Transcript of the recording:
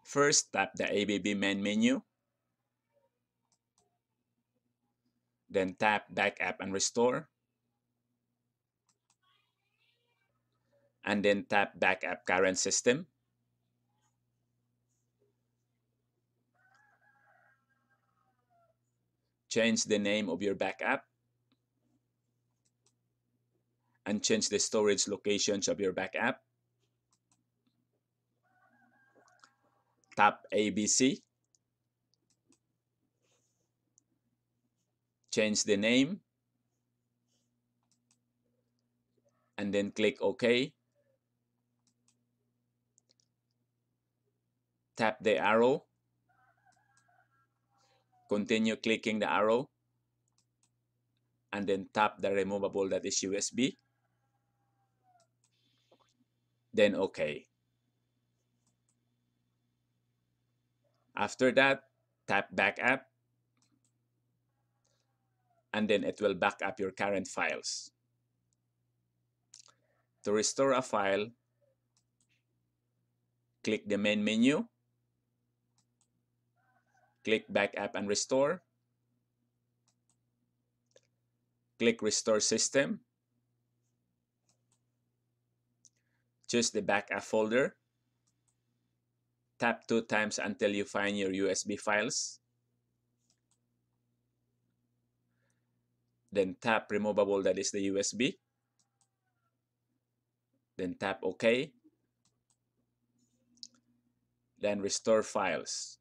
First, tap the ABB main menu. Then tap Backup and Restore. And then tap Backup Current System. Change the name of your backup. And change the storage locations of your backup. Tap ABC. Change the name. And then click OK. Tap the arrow. Continue clicking the arrow. And then tap the removable that is USB. Then OK. After that, tap Backup. And then it will back up your current files. To restore a file, click the main menu. Click Backup and Restore. Click Restore System. Choose the backup folder. Tap 2 times until you find your USB files. Then tap removable, that is the USB. Then tap OK. Then restore files.